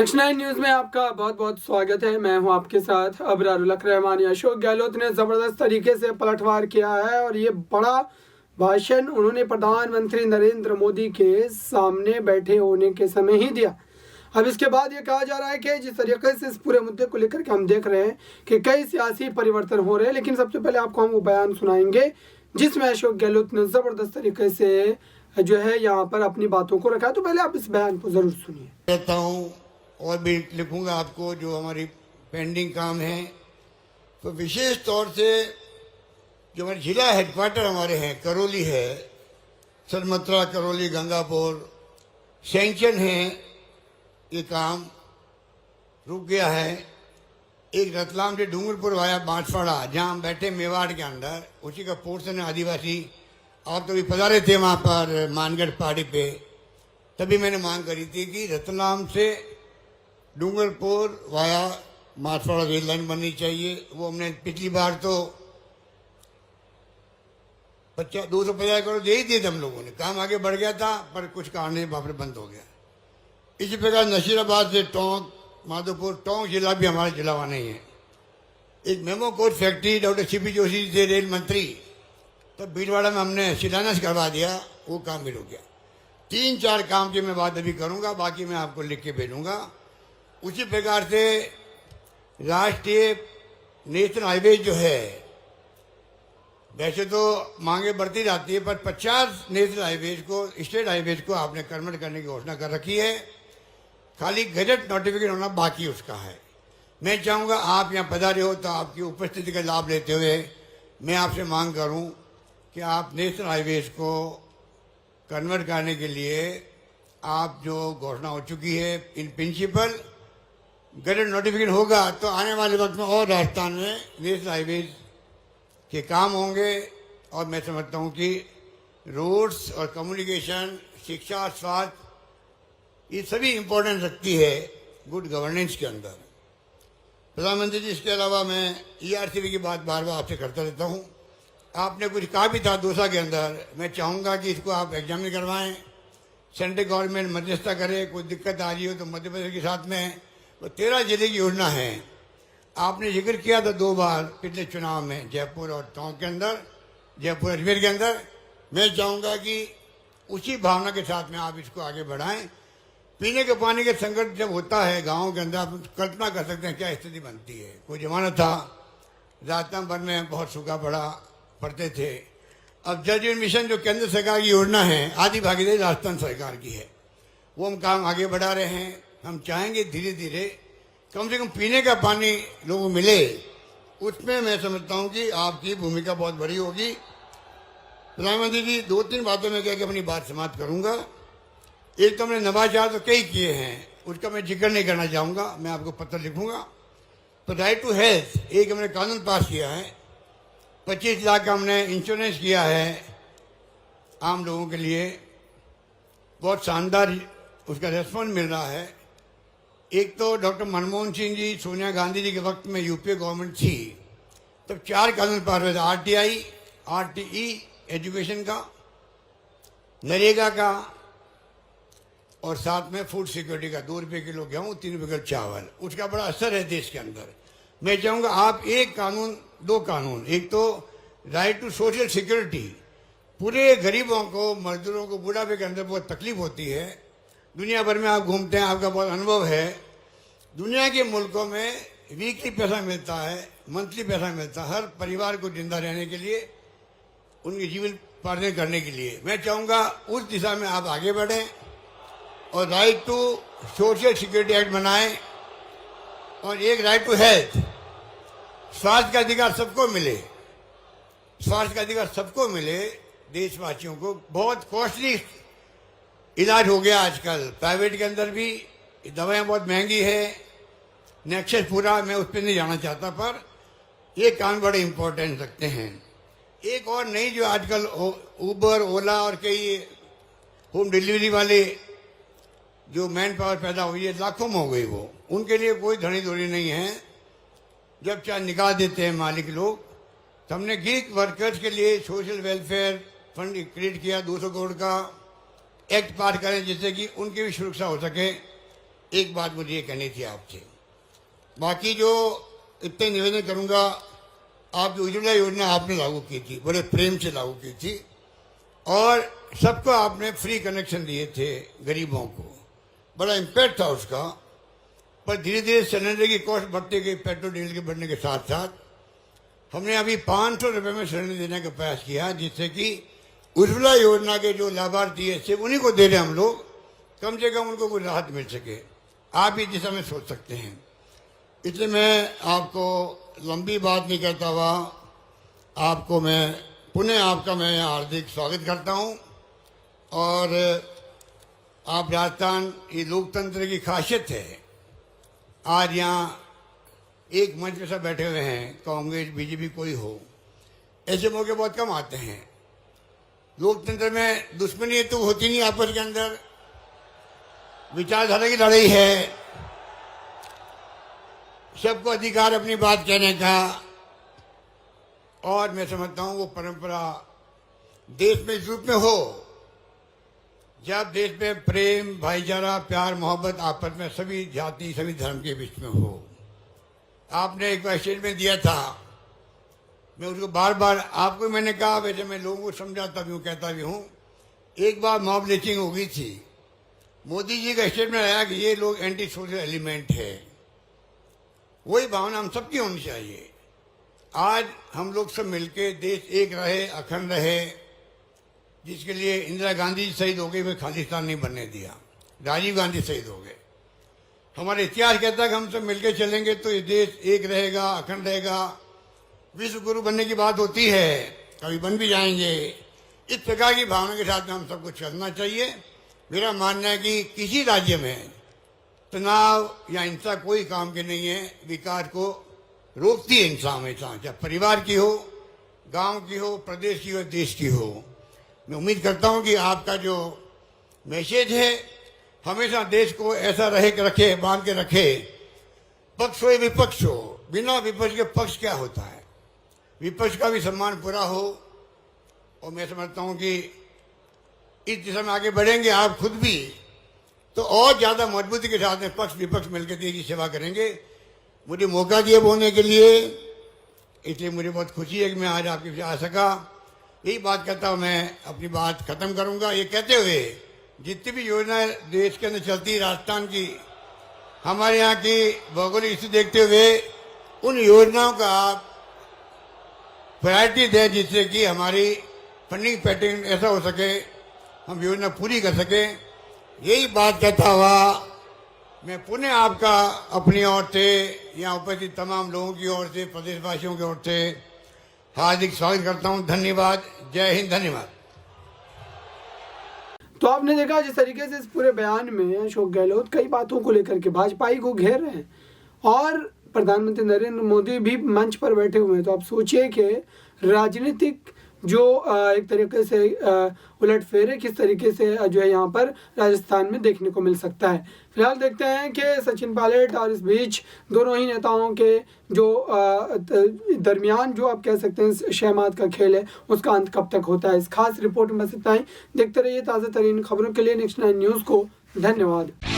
Next 9 news में आपका बहुत बहुत स्वागत है। मैं हूं आपके साथ अबरारुल रहमान। अशोक गहलोत ने जबरदस्त तरीके से पलटवार किया है और ये बड़ा भाषण उन्होंने प्रधानमंत्री नरेंद्र मोदी के सामने बैठे होने के समय ही दिया। अब इसके बाद ये कहा जा रहा है कि जिस तरीके से इस पूरे मुद्दे को लेकर के हम देख रहे हैं कि कई सियासी परिवर्तन हो रहे हैं, लेकिन सबसे पहले आपको हम वो बयान सुनाएंगे जिसमें अशोक गहलोत ने जबरदस्त तरीके से जो है यहाँ पर अपनी बातों को रखा। तो पहले आप इस बयान को जरूर सुनिए। कहता हूँ और भी लिखूंगा आपको जो हमारी पेंडिंग काम है। तो विशेष तौर से जो हमारे जिला हेडक्वार्टर हमारे हैं, करौली है, सरमत्रा, करौली, गंगापुर, सैंक्शन है, ये काम रुक गया है। एक रतलाम से डूंगरपुर वाया बांसवाड़ा, जहाँ हम बैठे मेवाड़ के अंदर, उसी का पोर्शन है आदिवासी। आप तो भी पधारे थे वहाँ पर मानगढ़ पहाड़ी पे, तभी मैंने मांग करी थी कि रतलाम से डूंगरपुर वाया माछवाड़ा रेल लाइन बननी चाहिए। वो हमने पिछली बार तो 250 करोड़ दे ही दिए थे हम लोगों ने। काम आगे बढ़ गया था पर कुछ कारण से वहाँ पर बंद हो गया। इसी प्रकार नशीराबाद से टोंक, माधोपुर, टोंक जिला भी हमारा जिला वहाँ नहीं है। एक memo coach factory doctor CP Joshi थे रेल मंत्री, तो भीलवाड़ा में हमने शिलान्यास करवा दिया, वो काम भी रुक गया। 3-4 काम की मैं बात अभी करूंगा, बाकी मैं आपको लिख के भेजूंगा। उसी प्रकार से राष्ट्रीय नेशनल हाईवे जो है, वैसे तो मांगे बढ़ती जाती है, पर 50 नेशनल हाईवेज को, स्टेट हाईवेज को आपने कन्वर्ट करने की घोषणा कर रखी है। खाली गजट नोटिफिकेशन होना बाकी उसका है। मैं चाहूंगा आप यहाँ पधारे हो तो आपकी उपस्थिति का लाभ लेते हुए मैं आपसे मांग करूं कि आप नेशनल हाईवेज को कन्वर्ट करने के लिए आप जो घोषणा हो चुकी है, इन प्रिंसिपल गजट नोटिफिकेशन होगा तो आने वाले वक्त में और राजस्थान में नेशनल हाईवेज के काम होंगे। और मैं समझता हूं कि रोड्स और कम्युनिकेशन, शिक्षा, स्वास्थ्य, ये सभी इंपॉर्टेंस रखती है गुड गवर्नेंस के अंदर। प्रधानमंत्री जी, इसके अलावा मैं ERCB की बात बार बार आपसे करता रहता हूँ। आपने कुछ कहा भी था दोसा के अंदर, मैं चाहूँगा कि इसको आप एग्जामिन करवाएं, सेंट्रल गवर्नमेंट मध्यस्थता करे। कोई दिक्कत आ रही हो तो मध्य प्रदेश के साथ में वो 13 जिले की योजना है। आपने जिक्र किया था 2 बार पिछले चुनाव में, जयपुर और टोंक के अंदर, जयपुर अजमेर के अंदर। मैं चाहूँगा कि उसी भावना के साथ में आप इसको आगे बढ़ाएं। पीने के पानी के संकट जब होता है गाँव के अंदर, आप कल्पना कर सकते हैं क्या स्थिति बनती है। कोई जमाना था राजस्थान भर में बहुत सूखा पड़ते थे। अब जल जीवन मिशन जो केंद्र सरकार की योजना है, आधी भागीदारी राजस्थान सरकार की है, वो हम काम आगे बढ़ा रहे हैं। हम चाहेंगे धीरे धीरे कम से कम पीने का पानी लोगों को मिले। उसमें मैं समझता हूँ कि आपकी भूमिका बहुत बड़ी होगी। प्रधानमंत्री जी, 2-3 बातों में कह के अपनी बात समाप्त करूंगा। एक तो हमने नवाचार तो कई किए हैं, उसका मैं जिक्र नहीं करना चाहूँगा, मैं आपको पत्र लिखूंगा। तो राइट टू हेल्थ एक हमने कानून पास किया है, 25 लाख का हमने इंश्योरेंस किया है आम लोगों के लिए। बहुत शानदार उसका रेस्पॉन्स मिल रहा है। एक तो डॉक्टर मनमोहन सिंह जी, सोनिया गांधी जी के वक्त में यूपीए गवर्नमेंट थी, तब 4 कानून पास हुए थे, RTI, RTE एजुकेशन का, नरेगा का, और साथ में फूड सिक्योरिटी का, 2 रुपये किलो गेहूँ, 3 रुपये किलो चावल। उसका बड़ा असर है देश के अंदर। मैं चाहूँगा आप एक कानून, 2 कानून, एक तो राइट टू सोशल सिक्योरिटी, पूरे गरीबों को, मजदूरों को, बुढ़ापे के अंदर बहुत तकलीफ होती है। दुनिया भर में आप घूमते हैं, आपका बहुत अनुभव है। दुनिया के मुल्कों में वीकली पैसा मिलता है, मंथली पैसा मिलता है हर परिवार को जिंदा रहने के लिए, उनके जीवन पालन करने के लिए। मैं चाहूँगा उस दिशा में आप आगे बढ़ें और right to social security act बनाएं। और एक राइट टू हेल्थ, स्वास्थ्य का अधिकार सबको मिले, स्वास्थ्य का अधिकार सबको मिले देशवासियों को। बहुत कॉस्टली इलाज हो गया आजकल, प्राइवेट के अंदर भी दवाएं बहुत महंगी है। नेक्सस पूरा मैं उस पर नहीं जाना चाहता, पर ये काम बड़े इंपॉर्टेंट रखते हैं। एक और नई जो आजकल उबर, ओला और कई होम डिलीवरी वाले जो मैन पावर पैदा हुई है, लाखों में हो गई वो, उनके लिए कोई धनी धोनी नहीं है। जब चाहे निकाल देते हैं मालिक लोग। तो हमने गिग वर्कर्स के लिए सोशल वेलफेयर फंड क्रिएट किया, 200 करोड़ का एक्ट पास करें जिससे कि उनकी भी सुरक्षा हो सके। एक बात मुझे ये कहनी थी आपसे। बाकी जो इतने निवेदन करूंगा, आप जो उज्ज्वला योजना आपने लागू की थी, बड़े प्रेम से लागू की थी और सबको आपने फ्री कनेक्शन दिए थे गरीबों को, बड़ा इम्पैक्ट था उसका। पर धीरे धीरे सिलेंडर की कॉस्ट बढ़ती गई, पेट्रोल डीजल के बढ़ने के साथ साथ हमने अभी 500 रुपये में सिलेंडर देने का प्रयास किया, जिससे कि उज्ज्वला योजना के जो लाभार्थी है सिर्फ उन्हीं को दे रहे हम लोग, कम से कम उनको कोई राहत मिल सके। आप इस दिशा में सोच सकते हैं। इसलिए मैं आपको लंबी बात नहीं करता हुआ आपको मैं पुनः आपका मैं हार्दिक स्वागत करता हूं। और आप राजस्थान, ये लोकतंत्र की खासियत है। आज यहाँ एक मंच पे सब बैठे हुए हैं, कांग्रेस बीजेपी कोई हो, ऐसे मौके बहुत कम आते हैं। लोकतंत्र में दुश्मनी तो होती नहीं, आपस के अंदर विचारधारा की लड़ाई है, सबको अधिकार अपनी बात कहने का। और मैं समझता हूं वो परंपरा देश में इस रूप में हो जब देश में प्रेम, भाईचारा, प्यार, मोहब्बत आपस में सभी जाति, सभी धर्म के बीच में हो। आपने एक बार स्टेटमेंट दिया था, मैं उसको बार बार आपको मैंने कहा, वैसे मैं लोगों को समझाता भी हूँ, कहता भी हूँ। एक बार मॉब लिंचिंग हो गई थी, मोदी जी का स्टेटमेंट आया कि ये लोग एंटी सोशल एलिमेंट है। वही भावना हम सबकी होनी चाहिए। आज हम लोग सब मिलके देश एक रहे, अखंड रहे, जिसके लिए इंदिरा गांधी शहीद हो गई, वे खालिस्तान नहीं बनने दिया, राजीव गांधी शहीद हो गए। हमारा इतिहास कहता है कि हम सब मिलकर चलेंगे तो ये देश एक रहेगा, अखंड रहेगा। विश्व गुरु बनने की बात होती है, कभी बन भी जाएंगे। इस प्रकार की भावना के साथ में हम सबको चलना चाहिए। मेरा मानना है कि किसी राज्य में तनाव या हिंसा कोई काम की नहीं है, विकास को रोकती है हिंसा हमेशा, चाहे परिवार की हो, गांव की हो, प्रदेश की हो, देश की हो। मैं उम्मीद करता हूं कि आपका जो मैसेज है हमेशा देश को ऐसा रखे, बांध के रखे, पक्ष हो या विपक्ष हो, बिना विपक्ष के पक्ष क्या होता है, विपक्ष का भी सम्मान पूरा हो। और मैं समझता हूं कि इस दिशा में आगे बढ़ेंगे आप खुद भी, तो और ज्यादा मजबूती के साथ में पक्ष विपक्ष मिलकर देश की सेवा करेंगे। मुझे मौका दिया बोलने के लिए, इसलिए मुझे बहुत खुशी है कि मैं आज आपके बीच आ सका। यही बात कहता हूं, मैं अपनी बात खत्म करूंगा ये कहते हुए, जितनी भी योजना देश के अंदर चलती है राजस्थान की, हमारे यहाँ की भौगोलिक स्थिति देखते हुए उन योजनाओं का आप प्रायोरिटी दें, जिससे कि हमारी फंडिंग पैटर्न ऐसा हो सके, हम योजना पूरी कर सके। यही बात कहता हुआ मैं पुनः आपका अपनी ओर से, यहाँ उपस्थित तमाम लोगों की ओर से, प्रदेशवासियों की ओर से हार्दिक स्वागत करता हूँ। धन्यवाद। जय हिंद। धन्यवाद। तो आपने देखा जिस तरीके से इस पूरे बयान में अशोक गहलोत कई बातों को लेकर के भाजपा को घेर रहे हैं और प्रधानमंत्री नरेंद्र मोदी भी मंच पर बैठे हुए हैं। तो आप सोचिए कि राजनीतिक जो एक तरीके से उलटफेर किस तरीके से जो है यहाँ पर राजस्थान में देखने को मिल सकता है। फिलहाल देखते हैं कि सचिन पायलट और इस बीच दोनों ही नेताओं के जो दरमियान जो आप कह सकते हैं शहमात का खेल है, उसका अंत कब तक होता है। इस खास रिपोर्ट में बस इतना ही। देखते रहिए ताज़ा तरीन खबरों के लिए नेक्स्ट 9 न्यूज़ को। धन्यवाद।